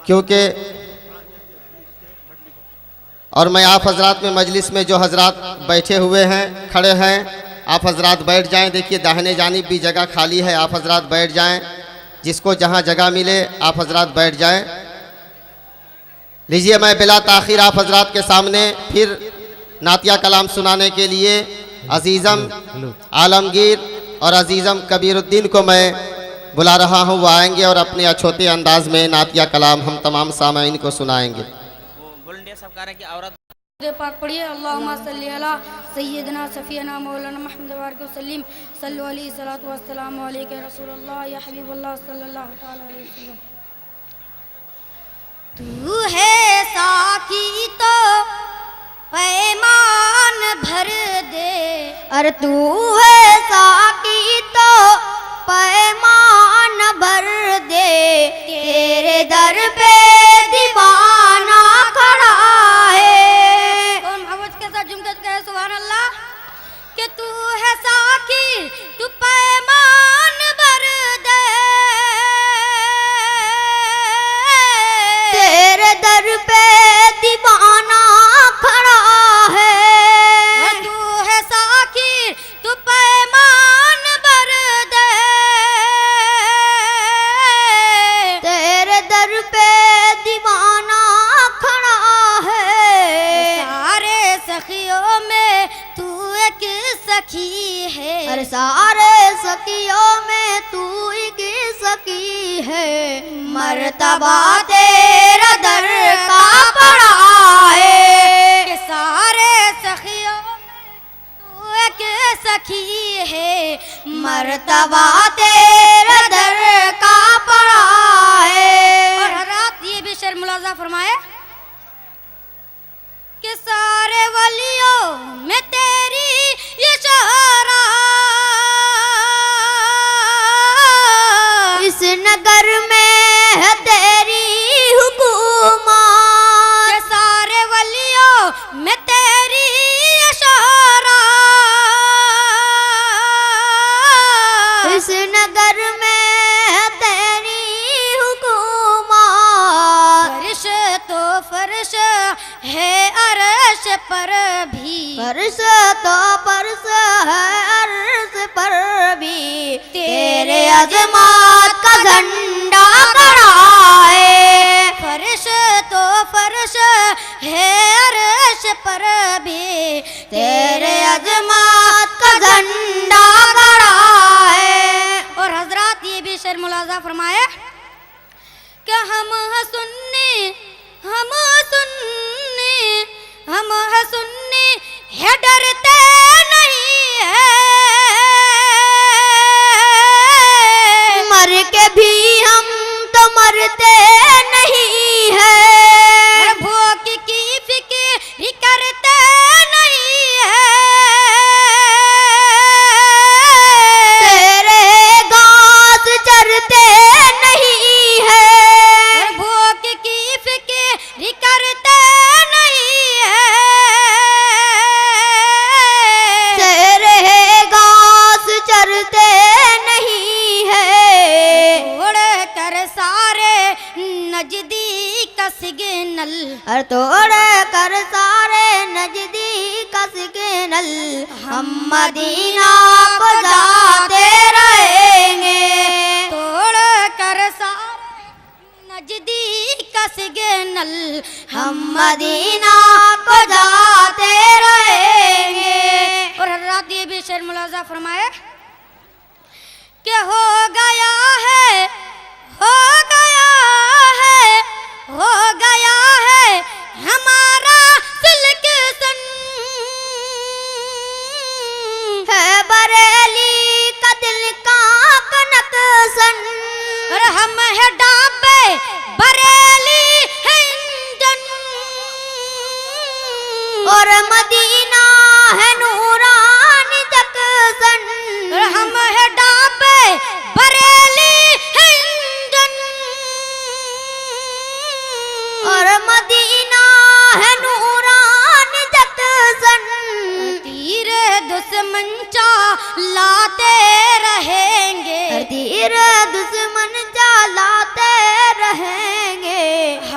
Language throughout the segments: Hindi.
क्योंकि और मैं आप हजरात में मजलिस में जो हजरात बैठे हुए हैं, खड़े हैं, आप हजरात बैठ जाएं। देखिए दाहिने जानिब भी जगह खाली है, आप हजरात बैठ जाएं। जिसको जहां जगह मिले आप हजरात बैठ जाएं। लीजिए मैं बिला ताखिर आप हजरात के सामने फिर नातिया कलाम सुनाने के लिए अजीज़म आलमगीर और अजीज़म कबीरुद्दीन को मैं बुला रहा हूँ। वो आएंगे और अपने अछूते अंदाज में नातिया कलाम हम तमाम सामाईन को सुनाएंगे। पाक पढ़िए। अल्लाहुम्मा सल्ली अला सय्यदना सफ़ीना मौलाना मुहम्मद वारिक वसल्लम सल्लल्लाहु अलैहि सलातु वस्सलाम अलैका रसूलुल्लाह या हबीबुल्लाह सल्लल्लाहु तआला अलैहि वसल्लम। तू है साकी तो पैमान भर दे, अरे तू है साकी तो पैमान भर दे, तेरे दर पे दीवाना खड़ा है। और आवाज के साथ जुमके कहे सुभान अल्लाह। कि तू है साकी तू पैमान भर दे, तेरे दर पे दीवाना खड़ा है। तू है साकी तू पैमान भर दे, तेरे दर पे दीवाना खड़ा है। सारे सखियों में तू एक सखी है, अरे सारे सखियों में तू एक सखी है। मर्तबा तेरा दर का पड़ा है। कि सारे सखियों में तू एक सखी है, मर्तबा तेरा दर का पड़ा है। और हज़रात ये भी शेर मुलाजा फरमाए कि सारे वलियों में तेरी ये शहरा, इस नगर में है तेरी हुकूमत। के सारे वलियों में तेरी ये शहरा, इस नगर में है तेरी हुकूमत। फर्श तो फर्श है अर्श पर भी, फर्श तो फर्श है अर्श पर भी, तेरे अज़मत का झंडा खड़ा है। फर्श तो फर्श है अर्श पर भी, तेरे अज़मत का झंडा खड़ा है। और हजरात ये भी शेर मुलाजा फरमाए कि हम हैं सुन्नी हम सुन्नी हम हैं सुन्नी है डरते नहीं है, मर के भी हम तो मरते नहीं है। भूख की फिक्र करते नहीं है, तेरे घास चरते नहीं है। भूख की फिक्र करते नहीं है, तेरे घास चरते नहीं है। तोड़ कर सारे नजदीक का सिग्नल, अरे तोड़ कर सारे नजदीक का सिग्नल, हम मदीना को जाते रहेंगे। तोड़ कर सारे नजदीक का सिग्नल, हम मदीना को जाते रहेंगे। और हज़रात ये भी शेर मुलाजा फरमाए कि हो गया है हो गया है हो गया है हमारा सिल्क सन, है बरेली का दिल का कनक सन। और हम है डाबे बरेली है इंजन, और मदीना है नूरानी जक्सन। और हम है डाबे बरेली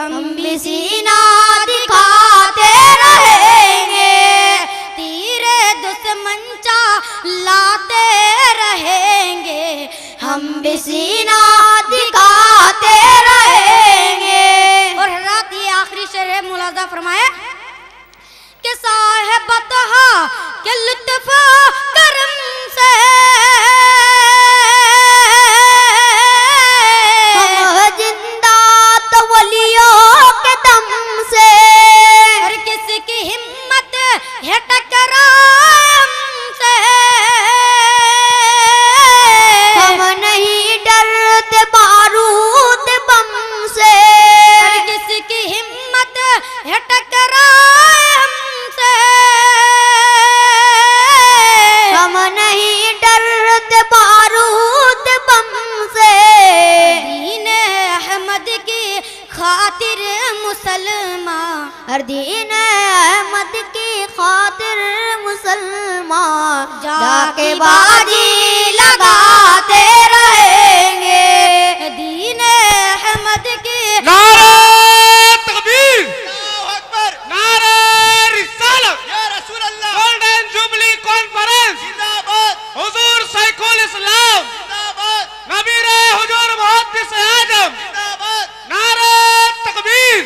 हम भी सीना दिखाते रहेंगे, तीरे दुश्मन लाते रहेंगे, हम भी सीना दिखाते रहेंगे। और हज़रत ये आखिरी शेर है, मुलाज़ा फरमाए कि साहिबत के लुत्फ़ करम से जिंदा तो वलियों के दम से, हर किसी की हिम्मत है टकराए हमसे, हम नहीं डरते बारूद बम से, हर किसी की हिम्मत है टकराए हमसे, हम नहीं डरते बारूद बम से। दीन अहमद की खातिर मुसलमान, हर दीन अहमद की खातिर मुसलमान जाके बाजी लगाते रहेंगे, दीन अहमद की। नारे तकबीर, नारे रिसालत, या रसूल अल्लाह, गोल्डन जुबली कॉन्फ्रेंस जिंदाबाद, हुजूर शाइखुल इस्लाम जिंदाबाद, नबीर हुजूर मुहद्दिस आजम जिंदाबाद, नारे तकबीर।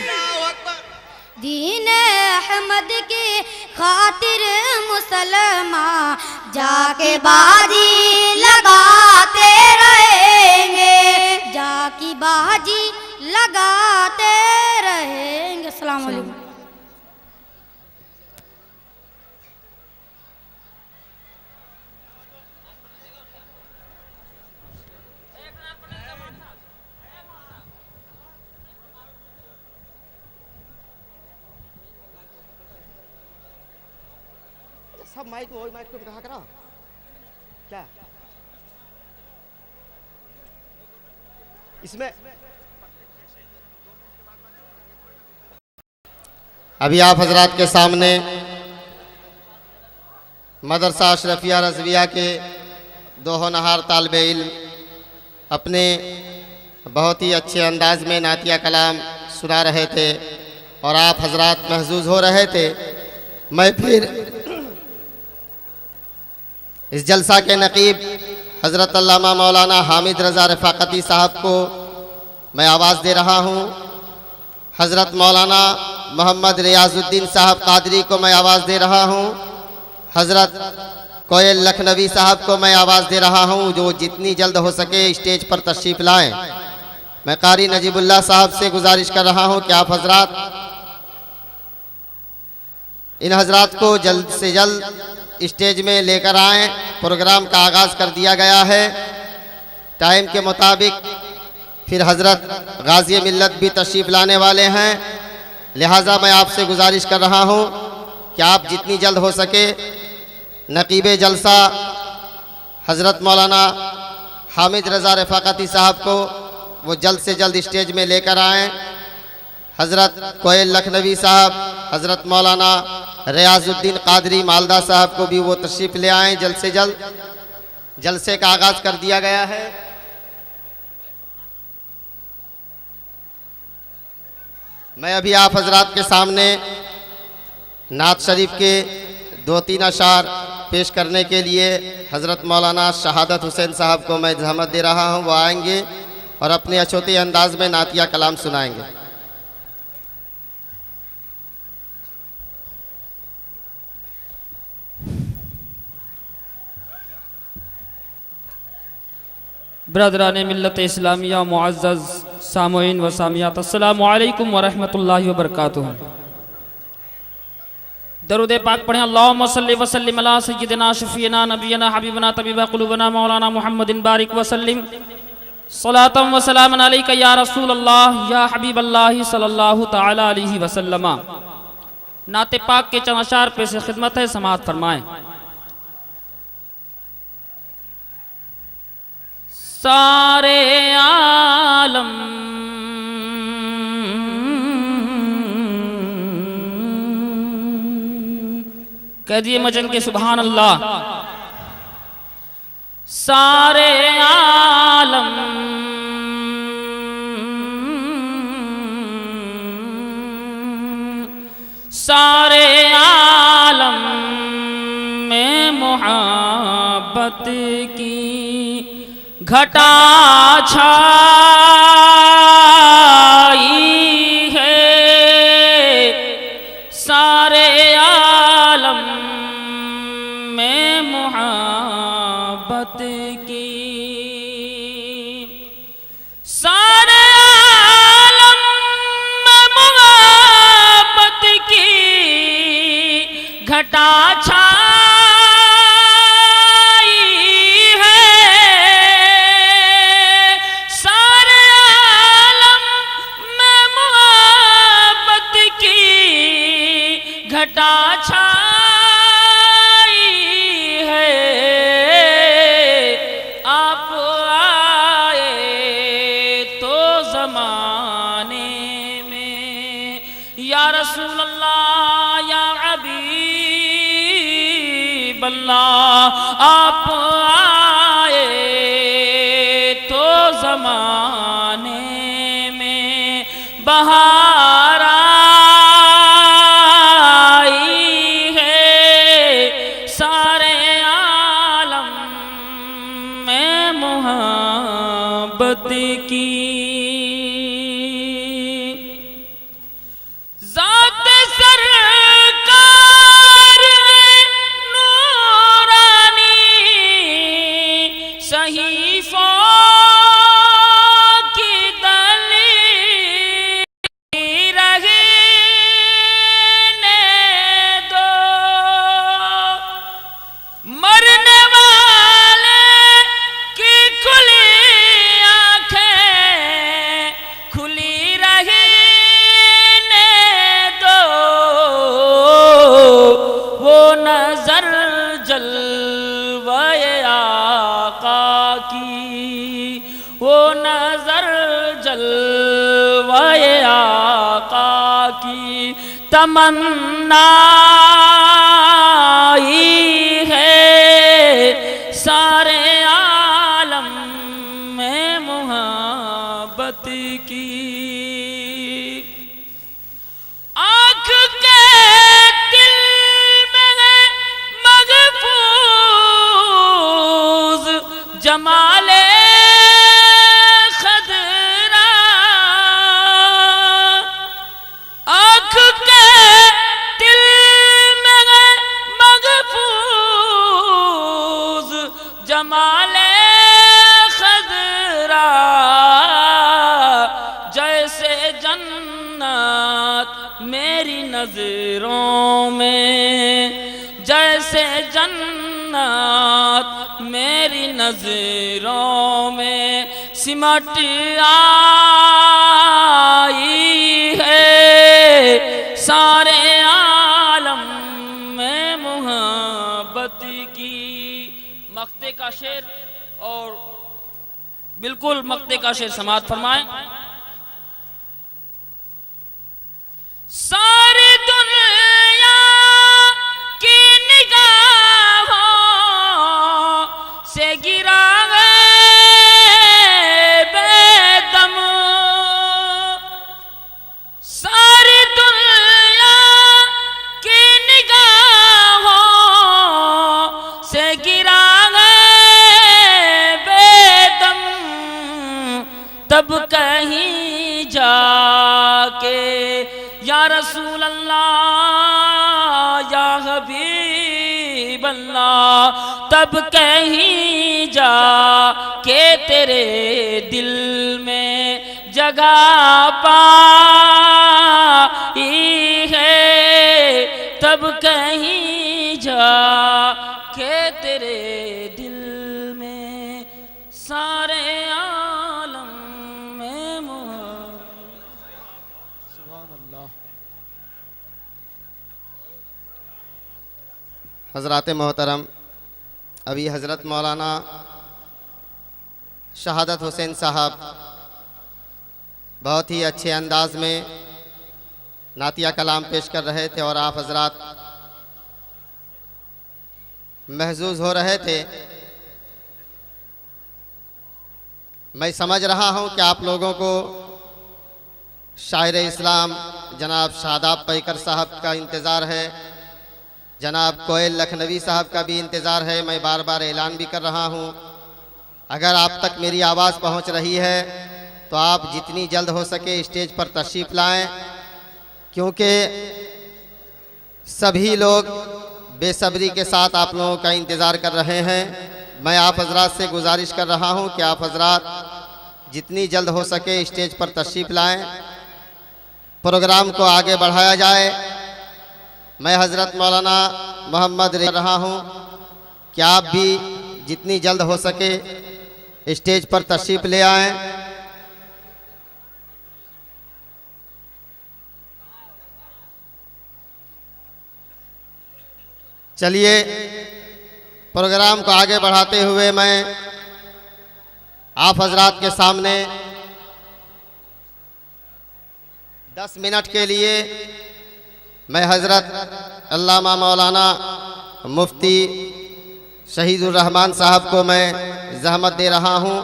दीन अहमद की खातिर मुसलमान जाके बाजी लगाते रहेंगे, जाकी बाजी लगाते रहेंगे। अस्सलाम वालेकुम। सब माइक में, वही माइक को कहा करा क्या इसमें। अभी आप हजरात के सामने मदरसा अशरफिया रज़विया के दो होनहार तालिबे इल्म अपने बहुत ही अच्छे अंदाज में नातिया कलाम सुना रहे थे और आप हजरात महजूज हो रहे थे। मैं फिर इस जलसा के नकीब हज़रत अल्लामा मौलाना हामिद रज़ा रफ़ाक़ती साहब को मैं आवाज़ दे रहा हूँ। हज़रत मौलाना मोहम्मद रियाजुद्दीन साहब कादरी को मैं आवाज़ दे रहा हूँ। हज़रत कोयल लखनवी साहब को मैं आवाज़ दे रहा हूँ, जो जितनी जल्द हो सके स्टेज पर तशरीफ़ लाएँ। मैं कारी नजीबुल्लाह साहब से गुजारिश कर रहा हूँ कि आप हज़रात इन हज़रात को जल्द से जल्द स्टेज में लेकर आएँ। प्रोग्राम का आगाज़ कर दिया गया है। टाइम के मुताबिक फिर हज़रत गाज़ी मिल्लत भी तशरीफ़ लाने वाले हैं, लिहाजा मैं आपसे गुजारिश कर रहा हूँ कि आप जितनी जल्द हो सके नकीब जलसा हज़रत मौलाना हामिद रज़ा रफ़ाक़ती साहब को वो जल्द से जल्द स्टेज में लेकर आएँ। हज़रत कोयल लखनवी साहब, हज़रत मौलाना रियाजुद्दीन कादरी मालदा साहब को भी वो तशरीफ़ ले आएँ जल्द से जल्द। जलसे का आगाज़ कर दिया गया है। मैं अभी आप हजरात के सामने नात शरीफ के 2-3 अशार पेश करने के लिए हज़रत मौलाना शहादत हुसैन साहब को मैं ज़हमत दे रहा हूँ। वो आएंगे और अपने अछूते अंदाज में नातिया कलाम सुनाएंगे। ब्रदरान मिल्लत इस्लामिया मुअज़्ज़ज़ सामईन व सामियात, अस्सलामु अलैकुम व रहमतुल्लाहि व बरकातुहू। दरूद पाक पढ़ें। अल्लाहुम्मा सल्लि व सल्लिम अला सय्यिदिना शफीना नबीना हबीबना तबीबा क़ुलूबिना मौलाना मुहम्मदिन बारिक व सल्लिम सलातम व सलामन अलैका या रसूल अल्लाह या हबीब अल्लाह सल्लल्लाहु तआला अलैहि वसल्लम। नाते पाक के चंद अशार पे से खिदमत है, समाअत फरमाएं। सारे आलम कह दिए मजन के सुभान अल्लाह। सारे आलम सारे आलम में मोहब्बत की घटा छाई है। सारे आलम में मोहब्बत की सारे आलम में मोहब्बत की घटा छाई है। सारे आलम में मोहब्बत की घटा छाई है। आप आए तो ज़माने में या रसूल अल्लाह या हबीब अल्लाह, आप आए तो ज़माने में बहार आई है। सारे आलम में मोहब्बत की ज़ात सरकार नूरानी सहीफ़ों की दलील रहने दो। मरने वाले की खुली आँखें खुली रहने दो। वो नजर जलवाए आका की, वो नजर जलवाए आका की तमन्ना ही है। सारे आलम में मोहब्बत की आँख के दिल में है मगफूज जमाले खदरा। आँख के दिल में है मगफूज जमाले खदरा। जैसे जन्नत मेरी नजरों में, जैसे जन्नत मेरी नजरों में सिमट आई है। सारे आलम में मोहब्बत की मक्ते का शेर और बिल्कुल मक्ते का शेर समाअत फरमाएं। सारी दुनिया की निगाहों से गिरा है बेदम। सारी दुनिया की निगाहों से गिरा है बेदम। तब कहीं जाके या रसूल अल्लाह या हबीब अल्लाह, तब कहीं जा के तेरे दिल में जगह पाई है। तब कहीं जा के तेरे दिल में सारे आलम में सुभान अल्लाह। हज़रात मोहतरम, अभी हज़रत मौलाना शहादत हुसैन साहब बहुत ही अच्छे अंदाज में नातिया कलाम पेश कर रहे थे और आप हज़रात महजूज हो रहे थे। मैं समझ रहा हूं कि आप लोगों को शायर इस्लाम जनाब शादाब पैकर साहब का इंतज़ार है, जनाब कोयल लखनवी साहब का भी इंतज़ार है। मैं बार बार ऐलान भी कर रहा हूँ, अगर आप तक मेरी आवाज़ पहुँच रही है तो आप जितनी जल्द हो सके स्टेज पर तशरीफ़ लाएं, क्योंकि सभी लोग बेसब्री के साथ आप लोगों का इंतज़ार कर रहे हैं। मैं आप हजरात से गुजारिश कर रहा हूं कि आप हजरात जितनी जल्द हो सके स्टेज पर तशरीफ़ लाएं, प्रोग्राम को आगे बढ़ाया जाए। मैं हज़रत मौलाना मोहम्मद रह रहा हूं कि आप भी जितनी जल्द हो सके स्टेज पर तशरीफ़ ले आएं। चलिए प्रोग्राम को आगे बढ़ाते हुए मैं आप हजरात के सामने 10 मिनट के लिए मैं हज़रत अल्लामा मौलाना मुफ्ती शहीदुर रहमान साहब को मैं ज़हमत दे रहा हूँ।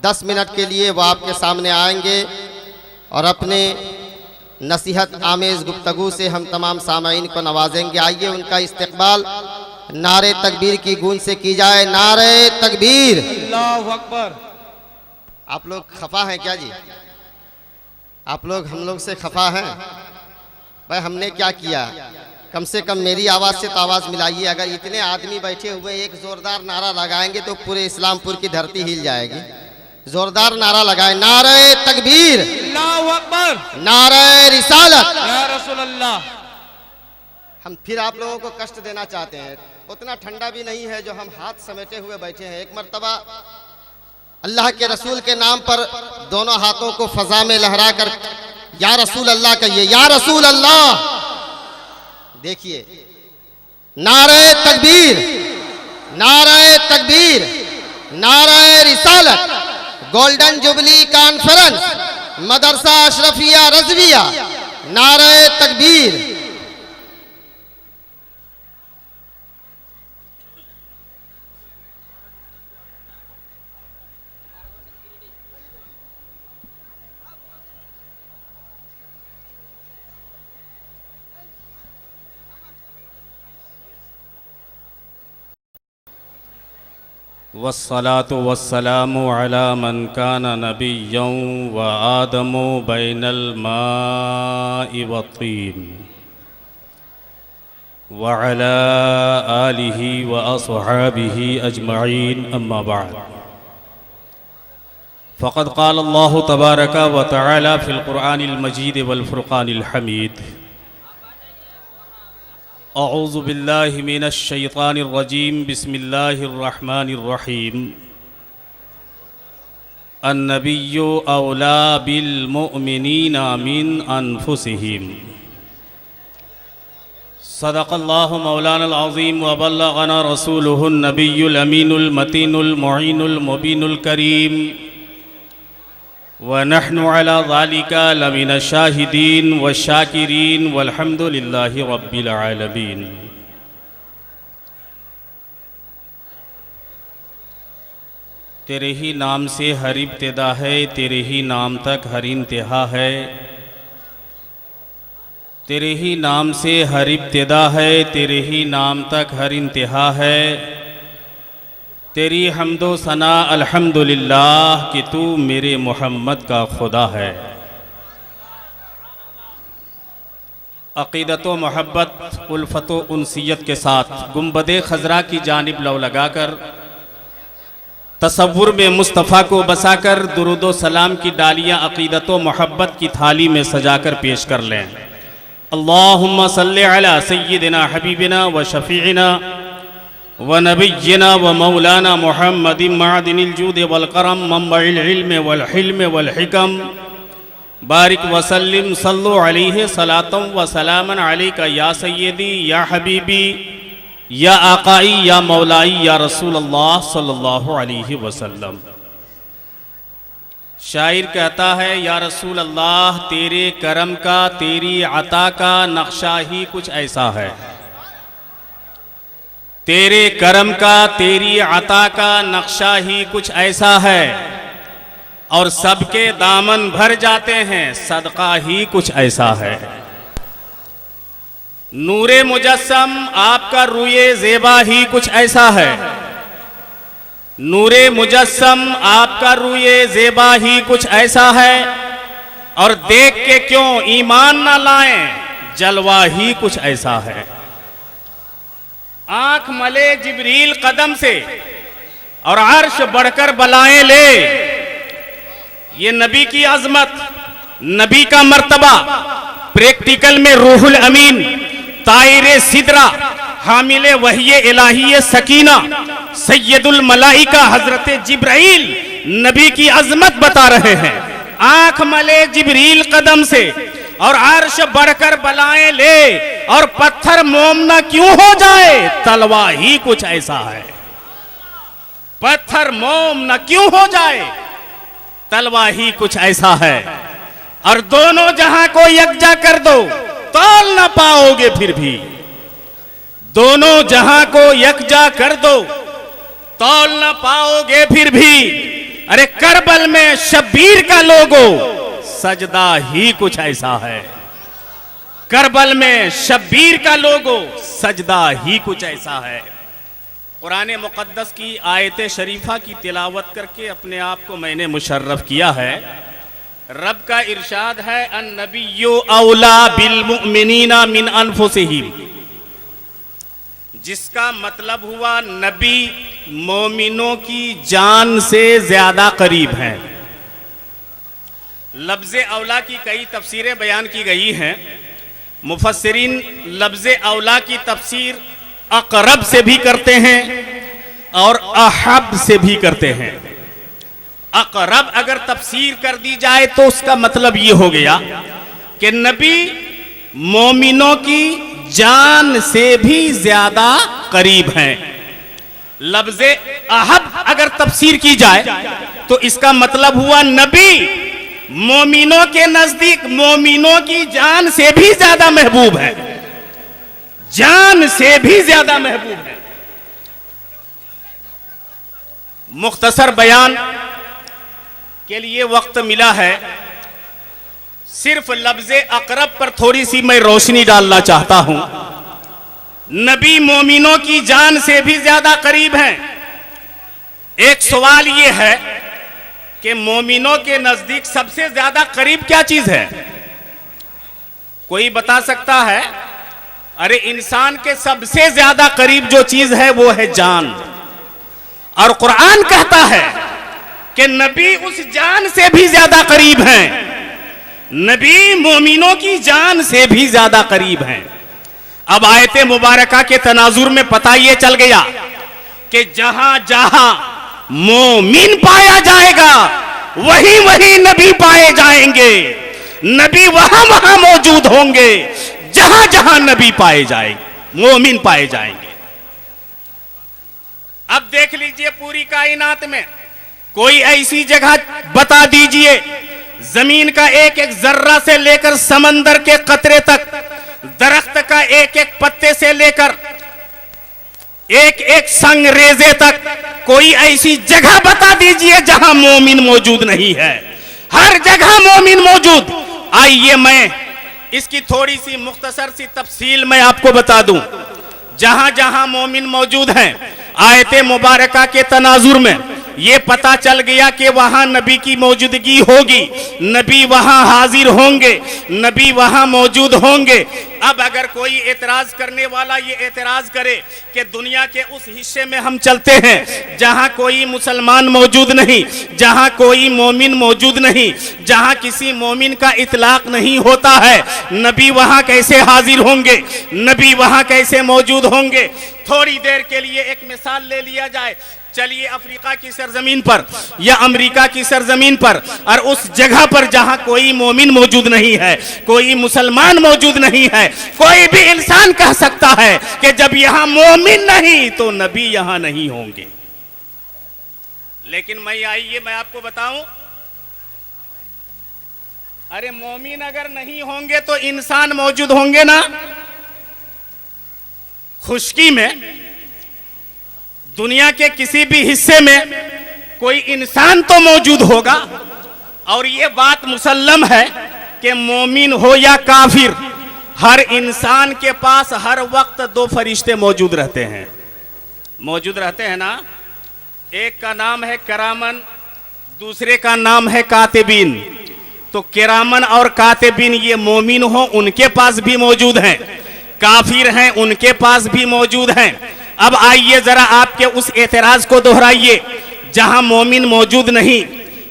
10 मिनट के लिए वो आपके सामने आएंगे और अपने नसीहत आमेज़ गुफ्तगू से हम तमाम सामाईन को नवाजेंगे। आइए उनका इस्तकबाल नारे तकबीर की गूंज से की जाए। नारे तकबीर, अल्लाहु अकबर। आप लोग खफा हैं क्या जी? आप लोग हम लोग से खफा हैं? भाई हमने क्या किया? कम से कम मेरी आवाज़ से तो आवाज़ मिलाइए। अगर इतने आदमी बैठे हुए एक ज़ोरदार नारा लगाएंगे तो पूरे इस्लामपुर की धरती हिल जाएगी। जोरदार नारा लगाए, नारे तकबीर, अल्लाहु अकबर, नारे रिसालत, या रसूल अल्लाह। हम फिर आप लोगों को कष्ट देना चाहते हैं, उतना ठंडा भी नहीं है जो हम हाथ समेटे हुए बैठे हैं। एक मर्तबा अल्लाह के रसूल के नाम पर दोनों हाथों को फजा में लहरा कर या रसूल अल्लाह कहिए, या रसूल अल्लाह। देखिए, नारे तकबीर, नारे तकबीर, नारे रिसालत, गोल्डन जुबली कॉन्फ्रेंस, मदरसा अशरफिया रज़विया, नारे तकबीर। वस्सलातु वस्सलामु अला मन कान नबिय्यन व आदमु बैनल माइ व तीन व अला आलिहि व अस्हाबिहि अजमईन, अम्मा बाद। फ़क़द क़ाल अल्लाहु तबारक व तआला फ़िल क़ुरआनिल मजीद वल फ़ुरक़ानिल हमीद। अऊज़ु बिल्लाहि मिनश शैतानिर रजीम, बिस्मिल्लाहिर रहमानिर रहीम। अन्नबिय्यु औला बिल मुअमिनीना मिन अनफुसिहिम। सदक़ल्लाहु मौलानल अज़ीम व बल्लगना रसूलुहुन नबियुल अमीनुल मतीनुल मुईनुल मुबीनुल करीम व नहनु अला ज़ालिका लमिन शाहिदीन व शाकिरीन वल्हम्दुलिल्लाहि रब्बिल आलमीन। तेरे ही नाम से हर इब्तिदा है, तेरे ही नाम तक हर इंतहा है। तेरे ही नाम से हर इब्तिदा है, तेरे ही नाम तक हर इंतहा है। तेरी हम्दो सना अल्हम्दुलिल्लाह कि तू मेरे मोहम्मद का खुदा है। अक़ीदत व मोहब्बत, उल्फत व उनसियत के साथ गुंबदे खजरा की जानिब लौ लगाकर, तसव्वुर में मुस्तफ़ा को बसाकर दुरूद व सलाम की डालियाँ अक़ीदत व मोहब्बत की थाली में सजाकर पेश कर लें। अल्लाहुम्मा सल्लि अला सय्यिदिना हबीबिना व शफ़ीइना व नबिय्यिना व मौलाना मुहम्मदिन मादिनिल जूद वल करम मंबइल इल्म वल हिल्म वल हिकम बारिक वसल्लिम सल्लु अलैहि सलातम व सलामन अलैका या सय्यदी या हबीबी या आकाई या मौलाई या रसूल अल्लाह सल्लल्लाहु अलैहि वसल्लम। शायर कहता है, या रसूल अल्लाह तेरे करम का, तेरी अता का नक्शा ही कुछ ऐसा है। तेरे करम का, तेरी अता का नक्शा ही कुछ ऐसा है। और सबके दामन भर जाते हैं, सदका ही कुछ ऐसा है। नूरे मुजस्सम आपका रूए ज़ेबा ही कुछ ऐसा है। नूरे मुजस्सम आपका रूए ज़ेबा ही कुछ ऐसा है। और देख के क्यों ईमान ना लाएं, जलवा ही कुछ ऐसा है। आंख मले जिब्रील कदम से और अर्श बढ़कर बलाएं ले, ये नबी की अजमत, नबी का मर्तबा। प्रैक्टिकल में रूहुल अमीन, तायरे सिदरा, हामिले वहिये इलाहिये सकीना, सैयदुल मलाइका हजरत जिब्राइल नबी की अजमत बता रहे हैं। आंख मले जिब्रील कदम से और अर्श बढ़कर बलाएं ले, और पत्थर मोम न क्यों हो जाए, तलवा ही कुछ ऐसा है। पत्थर मोम न क्यों हो जाए, तलवा ही कुछ ऐसा है। और दोनों जहां को यकजा कर दो, तौल न पाओगे फिर भी। दोनों जहां को यकजा कर दो, तौल न पाओगे फिर भी। अरे करबल में शब्बीर का लोगो, सजदा ही कुछ ऐसा है। करबल में शब्बीर का लोगो, सजदा ही कुछ ऐसा है। कुरान मुक़द्दस की आयत शरीफा की तिलावत करके अपने आप को मैंने मुशर्रफ किया है। रब का इरशाद है, अन नबिय्यु औला बिल मुमिनीना मिन अनफुसिहिम, जिसका मतलब हुआ नबी मोमिनों की जान से ज्यादा करीब हैं। लफ्ज़े औला की कई तफसीरें बयान की गई हैं। मुफस्सिरीन लफ्ज़े औला की तफसीर अक़रब से भी करते हैं और अहब से भी करते हैं। अक़रब अगर तफसीर कर दी जाए तो उसका मतलब ये हो गया कि नबी मोमिनों की जान से भी ज्यादा करीब हैं। लफ्ज़े अहब अगर तफसीर की जाए तो इसका मतलब हुआ नबी मोमिनों के नजदीक मोमिनों की जान से भी ज्यादा महबूब है। जान से भी ज्यादा महबूब है। मुख्तसर बयान के लिए वक्त मिला है, सिर्फ लफ्ज़े अक़रब पर थोड़ी सी मैं रोशनी डालना चाहता हूं। नबी मोमिनों की जान से भी ज्यादा करीब हैं। एक सवाल यह है कि मोमिनों के नजदीक सबसे ज्यादा करीब क्या चीज है? कोई बता सकता है? अरे इंसान के सबसे ज्यादा करीब जो चीज है वो है जान। और कुरान कहता है कि नबी उस जान से भी ज्यादा करीब हैं। नबी मोमिनों की जान से भी ज्यादा करीब हैं। अब आयत मुबारका के तनाजुर में पता ये चल गया कि जहां जहां मोमिन पाया जाएगा वहीं वहीं नबी पाए जाएंगे। नबी वहां वहां मौजूद होंगे जहां जहां नबी पाए जाएंगे, मोमिन पाए जाएंगे। अब देख लीजिए पूरी कायनात में कोई ऐसी जगह बता दीजिए, जमीन का एक एक जर्रा से लेकर समंदर के कतरे तक, दरख्त का एक एक पत्ते से लेकर एक एक संगरेजे तक, कोई ऐसी जगह बता दीजिए जहां मोमिन मौजूद नहीं है। हर जगह मोमिन मौजूद। आइए मैं इसकी थोड़ी सी मुख्तसर सी तफसील मैं आपको बता दूं। जहां जहां मोमिन मौजूद हैं, आयत मुबारका के तनाजुर में ये पता चल गया कि वहां नबी की मौजूदगी होगी, नबी वहां हाजिर होंगे, नबी वहां मौजूद होंगे। अब अगर कोई एतराज करने वाला ये एतराज करे कि दुनिया के उस हिस्से में हम चलते हैं जहां कोई मुसलमान मौजूद नहीं, जहां कोई मोमिन मौजूद नहीं, जहां किसी मोमिन का इतलाक नहीं होता है, नबी वहां कैसे हाजिर होंगे, नबी वहां कैसे मौजूद होंगे? थोड़ी देर के लिए एक मिसाल ले लिया जाए। चलिए अफ्रीका की सरजमीन पर या अमेरिका की सरजमीन पर, और उस जगह पर जहां कोई मोमिन मौजूद नहीं है, कोई मुसलमान मौजूद नहीं है, कोई भी इंसान कह सकता है कि जब यहां मोमिन नहीं तो नबी यहां नहीं होंगे। लेकिन आइए मैं आपको बताऊं, अरे मोमिन अगर नहीं होंगे तो इंसान मौजूद होंगे ना? खुशकी में दुनिया के किसी भी हिस्से में कोई इंसान तो मौजूद होगा। और ये बात मुसल्लम है कि मोमिन हो या काफिर, हर इंसान के पास हर वक्त दो फरिश्ते मौजूद रहते हैं। मौजूद रहते हैं ना। एक का नाम है किरामन, दूसरे का नाम है कातिबीन। तो किरामन और कातिबीन ये मोमिन हो उनके पास भी मौजूद हैं, काफिर हैं उनके पास भी मौजूद हैं। अब आइए जरा आपके उस एतराज को दोहराइए, जहां मोमिन मौजूद नहीं,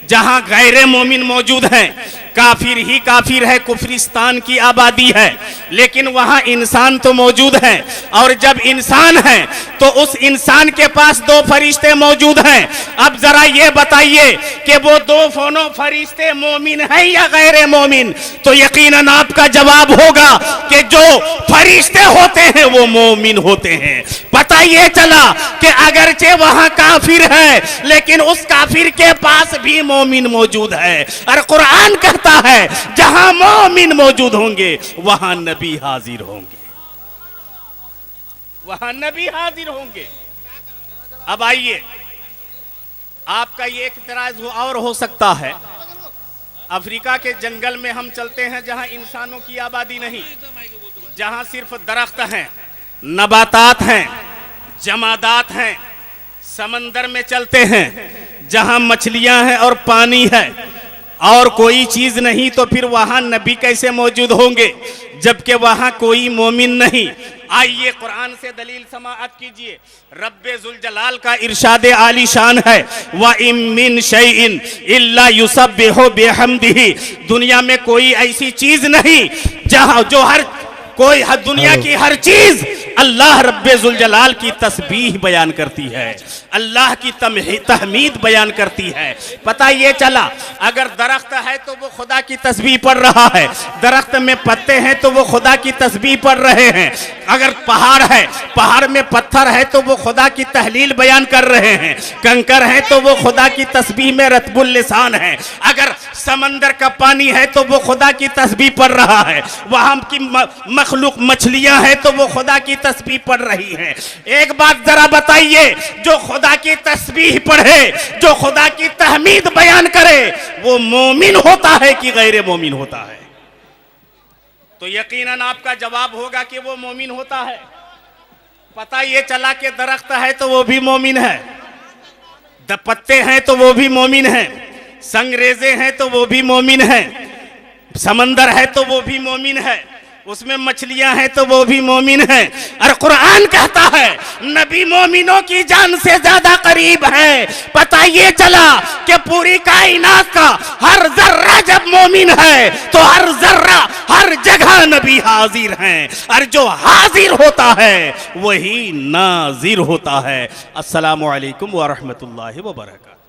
जहां गैर मोमिन मौजूद हैं, काफिर ही काफिर है, कुफरिस्तान की आबादी है, लेकिन वहां इंसान तो मौजूद है। और जब इंसान है तो उस इंसान के पास दो फरिश्ते मौजूद हैं। अब जरा ये बताइए कि वो दो फरिश्ते मोमिन हैं या गैर मोमिन? तो यकीनन आपका जवाब होगा कि जो फरिश्ते होते हैं वो मोमिन होते हैं। पता ये चला कि अगरचे वहां काफिर है, लेकिन उस काफिर के पास भी मोमिन मौजूद है। और कुरान कहता है जहां मोमिन मौजूद होंगे वहां नबी हाजिर होंगे, वहां नबी हाजिर होंगे। अब आइए, आपका ये एक इतराज और हो सकता है, अफ्रीका के जंगल में हम चलते हैं जहां इंसानों की आबादी नहीं, जहां सिर्फ दरख्त हैं, नबातात हैं, जमादात हैं। समंदर में चलते हैं जहां मछलियां हैं और पानी है और कोई चीज नहीं, तो फिर वहां नबी कैसे मौजूद होंगे जबकि वहां कोई मोमिन नहीं? आइए कुरान से दलील समाअत कीजिए। रब्बे जुल जलाल का इरशाद आली शान है, व इम मिन शैइन इल्ला युसब्बिहु बिहम्दिही। दुनिया में कोई ऐसी चीज नहीं जहां जो दुनिया की हर चीज अल्लाह रब्बे जुल जलाल की तस्बीह बयान करती है, अल्लाह की तहमीद बयान करती है। पता ये चला, अगर दरख्त है तो वो खुदा की तस्बीह पढ़ रहा है, दरख्त में पत्ते हैं तो वो खुदा की तस्बीह पढ़ रहे हैं। अगर पहाड़ है, पहाड़ में पत्थर है तो वो खुदा की तहलील बयान कर रहे हैं। कंकर है तो वो खुदा की तस्बीह में रतबुल लिसान है। अगर समंदर का पानी है तो वो खुदा की तस्बीह पढ़ रहा है। वहां की मखलूक मछलियां हैं तो वो खुदा की तस्बीह पढ़ रही हैं। एक बात जरा बताइए, जो खुदा की तस्बीह पढ़े, जो खुदा की तहमीद बयान करे, वो मोमिन होता है कि गैर मोमिन होता है? तो यकीनन आपका जवाब होगा कि वो मोमिन होता है। पता ये चला कि दरख्त है तो वो भी मोमिन है, पत्ते हैं तो वो भी मोमिन है, संगरेजे हैं तो वो भी मोमिन है, समंदर है तो वो भी मोमिन है, उसमें मछलियां हैं तो वो भी मोमिन है। और कुरान कहता है नबी मोमिनों की जान से ज्यादा करीब है। पता ये चला कि पूरी कायनात का हर जर्रा जब मोमिन है तो हर जर्रा हर जगह नबी हाजिर हैं, और जो हाजिर होता है वही नाजिर होता है। अस्सलामु अलैकुम व रहमतुल्लाहि व बरकातहू।